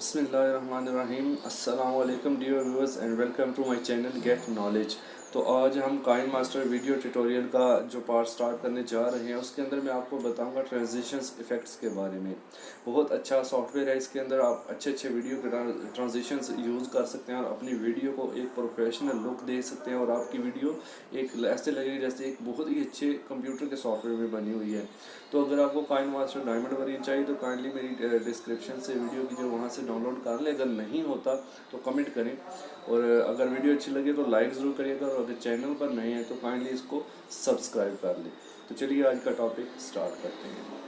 बिस्मिल्लाहिर्रहमानिर्रहीम। अस्सलाम वालेकुम dear viewers and welcome to my channel get knowledge. तो आज हम काइन मास्टर वीडियो ट्यूटोरियल का जो पार्ट स्टार्ट करने जा रहे हैं उसके अंदर मैं आपको बताऊंगा ट्रांजिशंस इफ़ेक्ट्स के बारे में। बहुत अच्छा सॉफ्टवेयर है, इसके अंदर आप अच्छे अच्छे वीडियो के ट्रांजिशंस यूज़ कर सकते हैं और अपनी वीडियो को एक प्रोफेशनल लुक दे सकते हैं और आपकी वीडियो एक ऐसे लगेगी जैसे एक बहुत ही अच्छे कंप्यूटर के सॉफ्टवेयर में बनी हुई है। तो अगर आपको काइन मास्टर डायमंड वेरिएंट चाहिए तो काइंडली मेरी डिस्क्रिप्शन से वीडियो की जो वहाँ से डाउनलोड कर ले। अगर नहीं होता तो कमेंट करें और अगर वीडियो अच्छी लगे तो लाइक ज़रूर करिएगा और अगर चैनल पर नहीं है तो काइंडली इसको सब्सक्राइब कर लें। तो चलिए आज का टॉपिक स्टार्ट करते हैं।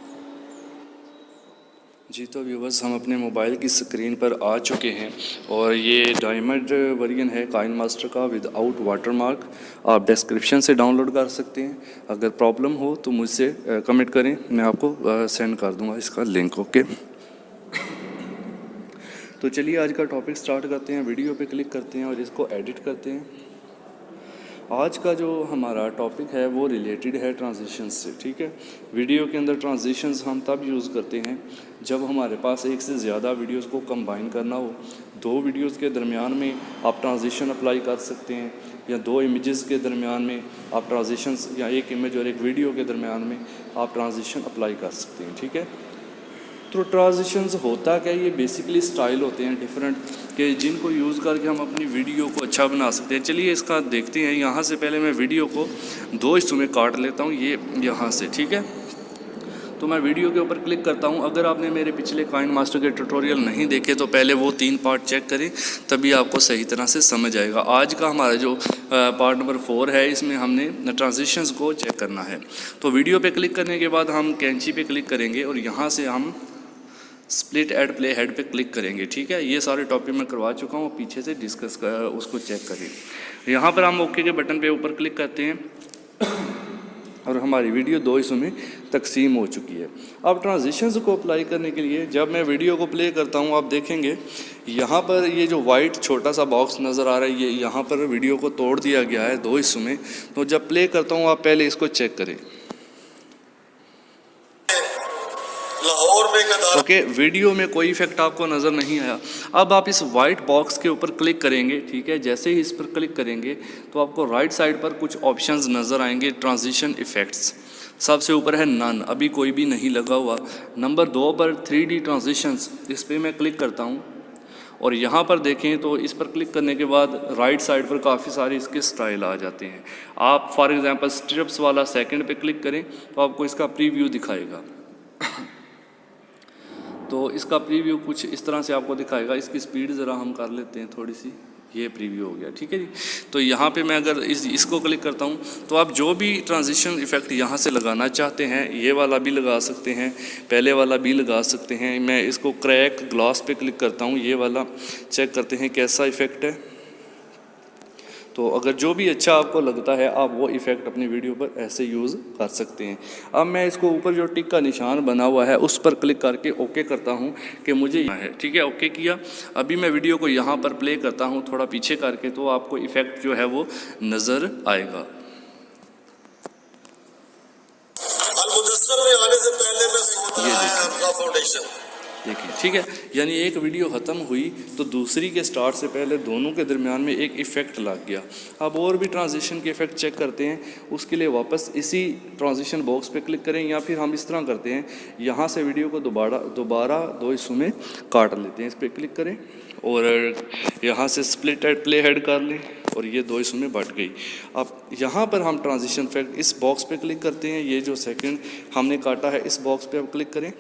जी तो व्यूवर्स, हम अपने मोबाइल की स्क्रीन पर आ चुके हैं और ये डायमंड वर्जन है काइन मास्टर का विदाउट वाटरमार्क। आप डिस्क्रिप्शन से डाउनलोड कर सकते हैं। अगर प्रॉब्लम हो तो मुझसे कमेंट करें, मैं आपको सेंड कर दूंगा इसका लिंक। ओके, तो चलिए आज का टॉपिक स्टार्ट करते हैं। वीडियो पे क्लिक करते हैं और इसको एडिट करते हैं। आज का जो हमारा टॉपिक है वो रिलेटेड है ट्रांजिशंस से। ठीक है, वीडियो के अंदर ट्रांजिशंस हम तब यूज़ करते हैं जब हमारे पास एक से ज़्यादा वीडियोस को कंबाइन करना हो। दो वीडियोस के दरमियान में आप ट्रांजिशन अप्लाई कर सकते हैं, या दो इमेजेस के दरमियान में आप ट्रांजिशंस, या एक इमेज और एक वीडियो के दरमियान में आप ट्रांजिशन अप्लाई कर सकते हैं। ठीक है, तो ट्रांजिशंस होता क्या, ये बेसिकली स्टाइल होते हैं डिफरेंट कि जिनको यूज़ करके हम अपनी वीडियो को अच्छा बना सकते हैं। चलिए इसका देखते हैं। यहाँ से पहले मैं वीडियो को दो हिस्सों में काट लेता हूँ, ये यहाँ से। ठीक है, तो मैं वीडियो के ऊपर क्लिक करता हूँ। अगर आपने मेरे पिछले काइन मास्टर के ट्यूटोरियल नहीं देखे तो पहले वो 3 पार्ट चेक करें, तभी आपको सही तरह से समझ आएगा। आज का हमारा जो पार्ट नंबर 4 है, इसमें हमने ट्रांजिशंस को चेक करना है। तो वीडियो पे क्लिक करने के बाद हम कैंची पे क्लिक करेंगे और यहाँ से हम स्प्लिट एड प्ले हेड पे क्लिक करेंगे। ठीक है, ये सारे टॉपिक मैं करवा चुका हूँ, पीछे से डिस्कस कर उसको चेक करें। यहाँ पर हम ओके के बटन पे ऊपर क्लिक करते हैं और हमारी वीडियो दो हिस्सों में तकसीम हो चुकी है। अब ट्रांजिशंस को अप्लाई करने के लिए जब मैं वीडियो को प्ले करता हूँ, आप देखेंगे यहाँ पर ये जो वाइट छोटा सा बॉक्स नज़र आ रहा है, ये यहाँ पर वीडियो को तोड़ दिया गया है दो हिस्सों में। तो जब प्ले करता हूँ, आप पहले इसको चेक करें। ओके, वीडियो में कोई इफेक्ट आपको नज़र नहीं आया। अब आप इस वाइट बॉक्स के ऊपर क्लिक करेंगे। ठीक है, जैसे ही इस पर क्लिक करेंगे तो आपको राइट साइड पर कुछ ऑप्शंस नज़र आएंगे, ट्रांजिशन इफ़ेक्ट्स। सबसे ऊपर है नन, अभी कोई भी नहीं लगा हुआ। नंबर 2 पर 3D ट्रांजिशंस, इस पर मैं क्लिक करता हूँ और यहाँ पर देखें तो इस पर क्लिक करने के बाद राइट साइड पर काफ़ी सारे इसके स्टाइल आ जाते हैं। आप फॉर एग्जांपल स्ट्रिप्स वाला सेकंड पे क्लिक करें तो आपको इसका प्रीव्यू दिखाएगा। तो इसका प्रीव्यू कुछ इस तरह से आपको दिखाएगा। इसकी स्पीड ज़रा हम कर लेते हैं थोड़ी सी, ये प्रीव्यू हो गया। ठीक है जी, तो यहाँ पे मैं अगर इसको क्लिक करता हूँ तो आप जो भी ट्रांजिशन इफ़ेक्ट यहाँ से लगाना चाहते हैं, ये वाला भी लगा सकते हैं, पहले वाला भी लगा सकते हैं। मैं इसको क्रैक ग्लास पे क्लिक करता हूँ, ये वाला चेक करते हैं कैसा इफ़ेक्ट है। तो अगर जो भी अच्छा आपको लगता है आप वो इफ़ेक्ट अपनी वीडियो पर ऐसे यूज़ कर सकते हैं। अब मैं इसको ऊपर जो टिक का निशान बना हुआ है उस पर क्लिक करके ओके करता हूँ कि मुझे यहाँ है। ठीक है, ओके किया। अभी मैं वीडियो को यहाँ पर प्ले करता हूँ थोड़ा पीछे करके, तो आपको इफ़ेक्ट जो है वो नज़र आएगा। ये देखिए, देखिए। ठीक है, यानी एक वीडियो ख़त्म हुई तो दूसरी के स्टार्ट से पहले दोनों के दरमियान में एक इफ़ेक्ट लग गया। अब और भी ट्रांजिशन के इफ़ेक्ट चेक करते हैं, उसके लिए वापस इसी ट्रांजिशन बॉक्स पे क्लिक करें, या फिर हम इस तरह करते हैं, यहाँ से वीडियो को दोबारा दो हिस्सों में काट लेते हैं। इस पर क्लिक करें और यहाँ से स्प्लिट एड प्ले हेड कर लें और ये दो हिस्सों में बट गई। अब यहाँ पर हम ट्रांजिशन इफेक्ट इस बॉक्स पे क्लिक करते हैं, ये जो सेकंड हमने काटा है इस बॉक्स पे अब क्लिक करें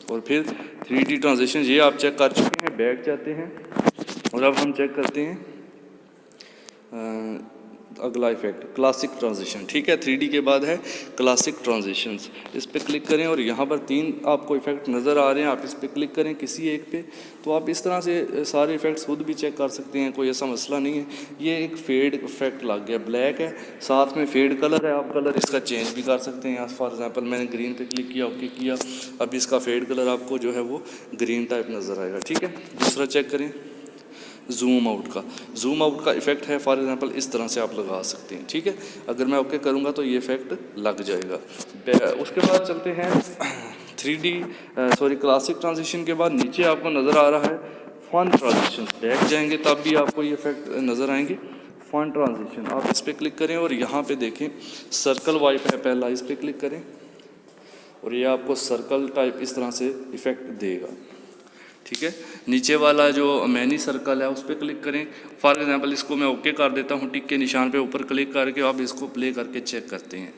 और फिर 3D ट्रांजिशन ये आप चेक कर चुके हैं। बैक जाते हैं और अब हम चेक करते हैं अगला इफेक्ट क्लासिक ट्रांजिशन। ठीक है, 3D के बाद है क्लासिक ट्रांजिशंस। इस पर क्लिक करें और यहाँ पर 3 आपको इफेक्ट नज़र आ रहे हैं, आप इस पर क्लिक करें किसी एक पे, तो आप इस तरह से सारे इफेक्ट्स खुद भी चेक कर सकते हैं, कोई ऐसा मसला नहीं है। ये एक फेड इफेक्ट लग गया, ब्लैक है, साथ में फेड कलर है, आप कलर इसका चेंज भी कर सकते हैं। फॉर एग्जांपल मैंने ग्रीन पे क्लिक किया, ओके किया, अब इसका फेड कलर आपको जो है वो ग्रीन टाइप नज़र आएगा। ठीक है, दूसरा चेक करें जूम आउट का इफ़ेक्ट है, फॉर एग्जांपल इस तरह से आप लगा सकते हैं। ठीक है, अगर मैं ओके करूँगा तो ये इफ़ेक्ट लग जाएगा। उसके बाद चलते हैं क्लासिक ट्रांजिशन के बाद नीचे आपको नज़र आ रहा है फन ट्रांजिशन, बैक जाएंगे तब भी आपको ये इफेक्ट नज़र आएंगे। फन ट्रांजिशन, आप इस पर क्लिक करें और यहाँ पे देखें सर्कल वाइप है पहला, इस पर क्लिक करें और ये आपको सर्कल टाइप इस तरह से इफ़ेक्ट देगा। ठीक है, नीचे वाला जो मैनी सर्कल है उस पर क्लिक करें। फॉर एग्जांपल इसको मैं ओके कर देता हूँ, टिक के निशान पे ऊपर क्लिक करके आप इसको प्ले करके चेक करते हैं।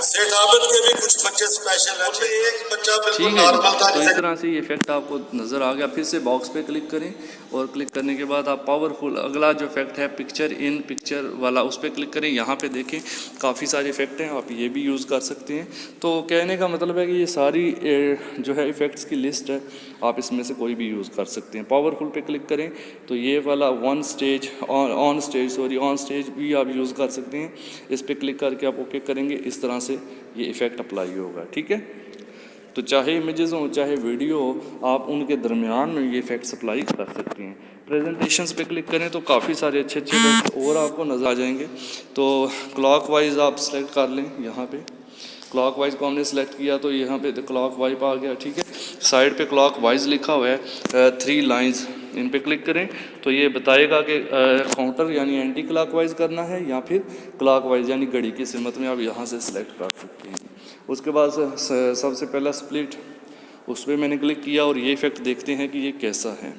सेठ आबिद के भी कुछ बच्चे स्पेशल हैं, उनमें एक बच्चा बिल्कुल नॉर्मल था। तो इस तरह से ये इफेक्ट आपको नज़र आ गया। फिर से बॉक्स पे क्लिक करें और क्लिक करने के बाद आप पावरफुल अगला जो इफेक्ट है पिक्चर इन पिक्चर वाला उस पर क्लिक करें। यहाँ पे देखें काफ़ी सारे इफेक्ट हैं, आप ये भी यूज़ कर सकते हैं। तो कहने का मतलब है कि ये सारी जो है इफ़ेक्ट्स की लिस्ट है, आप इसमें से कोई भी यूज़ कर सकते हैं। पावरफुल पे क्लिक करें तो ये वाला ऑन स्टेज भी आप यूज़ कर सकते हैं। इस पर क्लिक करके आप ओके करेंगे, इस तरह से ये इफ़ेक्ट अप्लाई होगा। ठीक है, तो चाहे इमेजेस हों चाहे वीडियो हो, आप उनके दरमियान में ये इफ़ेक्ट्स अप्लाई कर सकते हैं। प्रेजेंटेशंस पे क्लिक करें तो काफ़ी सारे अच्छे इफेक्ट्स और आपको नज़र आ जाएंगे। तो क्लॉकवाइज आप सेलेक्ट कर लें, यहाँ पे क्लॉकवाइज को हमने सेलेक्ट किया तो यहाँ पे क्लॉक वाइज आ गया। ठीक है, साइड पे क्लॉकवाइज लिखा हुआ है 3 लाइंस, इन पे क्लिक करें तो ये बताएगा कि काउंटर यानी एंटी क्लॉकवाइज करना है या फिर क्लॉकवाइज यानी घड़ी की सिमत में आप यहाँ से सिलेक्ट कर सकते हैं। उसके बाद सबसे पहला स्प्लिट, उस पर मैंने क्लिक किया और ये इफेक्ट देखते हैं कि ये कैसा है।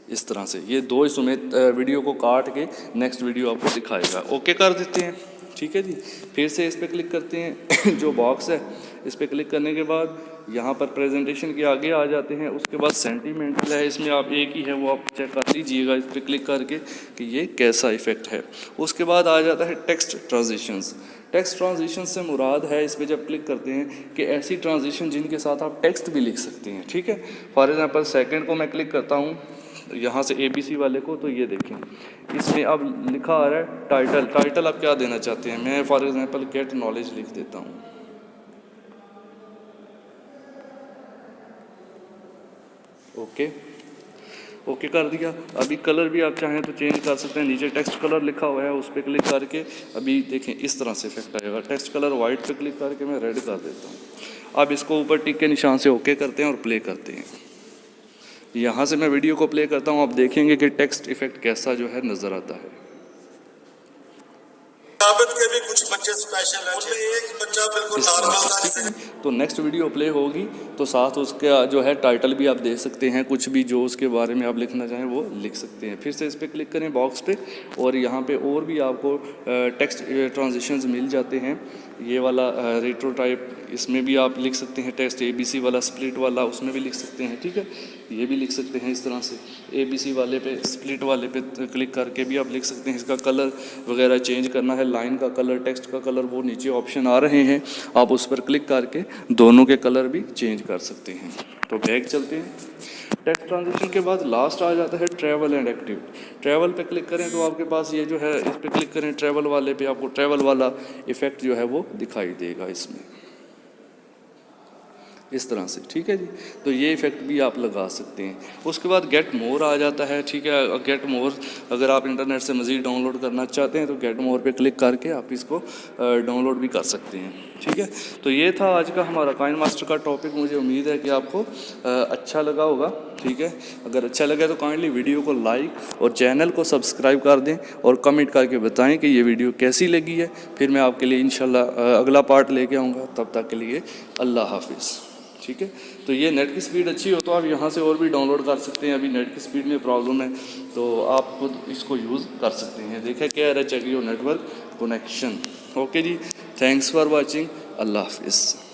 इस तरह से ये 2 समेत वीडियो को काट के नेक्स्ट वीडियो आपको दिखाएगा। ओके कर देते हैं। ठीक है जी, फिर से इस पर क्लिक करते हैं जो बॉक्स है इस पर क्लिक करने के बाद यहाँ पर प्रेजेंटेशन के आगे आ जाते हैं। उसके बाद सेंटीमेंटल है, इसमें आप एक ही है वो आप चेक कर लीजिएगा इस पर क्लिक करके कि ये कैसा इफेक्ट है। उसके बाद आ जाता है टेक्स्ट ट्रांजिशंस। टेक्स्ट ट्रांजिशन से मुराद है, इस पर जब क्लिक करते हैं कि ऐसी ट्रांजिशन जिनके साथ आप टेक्स्ट भी लिख सकते हैं। ठीक है, फॉर एग्जांपल सेकंड को मैं क्लिक करता हूँ यहाँ से ABC वाले को, तो ये देखें इसमें अब लिखा आ रहा है टाइटल आप क्या देना चाहते हैं। मैं फॉर एग्जांपल गेट नॉलेज लिख देता हूँ। ओके कर दिया। अभी कलर भी आप चाहें तो चेंज कर सकते हैं, नीचे टेक्स्ट कलर लिखा हुआ है उस पर क्लिक करके अभी देखें इस तरह से इफेक्ट आएगा। टेक्स्ट कलर वाइट पे क्लिक करके मैं रेड कर देता हूँ। अब इसको ऊपर टिक के निशान से ओके करते हैं और प्ले करते हैं। यहाँ से मैं वीडियो को प्ले करता हूँ, आप देखेंगे कि टेक्स्ट इफेक्ट कैसा जो है नज़र आता है। आबिद के भी कुछ बच्चे स्पेशल हैं, उनमें एक बच्चा बिल्कुल नॉर्मल था। तो नेक्स्ट वीडियो प्ले होगी तो साथ उसका जो है टाइटल भी आप दे सकते हैं, कुछ भी जो उसके बारे में आप लिखना चाहें वो लिख सकते हैं। फिर से इस पर क्लिक करें बॉक्स पे और यहाँ पे और भी आपको टेक्स्ट ट्रांजिशंस मिल जाते हैं। ये वाला रेट्रो टाइप, इसमें भी आप लिख सकते हैं। टेक्स्ट ABC वाला स्प्लिट वाला उसमें भी लिख सकते हैं। ठीक है, ये भी लिख सकते हैं इस तरह से। ABC वाले पे स्प्लिट वाले पे क्लिक करके भी आप लिख सकते हैं। इसका कलर वगैरह चेंज करना है, लाइन का कलर, टेक्स्ट का कलर, वो नीचे ऑप्शन आ रहे हैं, आप उस पर क्लिक करके दोनों के कलर भी चेंज कर सकते हैं। तो बैक चलते हैं। टेक्स्ट ट्रांजिशन के बाद लास्ट आ जाता है ट्रैवल एंड एक्टिविटी। ट्रैवल पे क्लिक करें तो आपके पास ये जो है, इस पर क्लिक करें ट्रैवल वाले पे, आपको ट्रैवल वाला इफेक्ट जो है वो दिखाई देगा इसमें इस तरह से। ठीक है जी, तो ये इफेक्ट भी आप लगा सकते हैं। उसके बाद गेट मोर आ जाता है। ठीक है, गेट मोर अगर आप इंटरनेट से मज़ीद डाउनलोड करना चाहते हैं तो गेट मोर पे क्लिक करके आप इसको डाउनलोड भी कर सकते हैं। ठीक है, तो ये था आज का हमारा काइनमास्टर का टॉपिक। मुझे उम्मीद है कि आपको अच्छा लगा होगा। ठीक है, अगर अच्छा लगे तो काइंडली वीडियो को लाइक और चैनल को सब्सक्राइब कर दें और कमेंट करके बताएं कि ये वीडियो कैसी लगी है। फिर मैं आपके लिए इंशाल्लाह अगला पार्ट लेके आऊँगा। तब तक के लिए अल्लाह हाफिज़। ठीक है, तो ये नेट की स्पीड अच्छी हो तो आप यहाँ से और भी डाउनलोड कर सकते हैं। अभी नेट की स्पीड में प्रॉब्लम है तो आप खुद इसको यूज़ कर सकते हैं। देखें क्या है, check your network connection. Okay जी, थैंक्स फॉर वाचिंग, अल्लाह हाफिज़।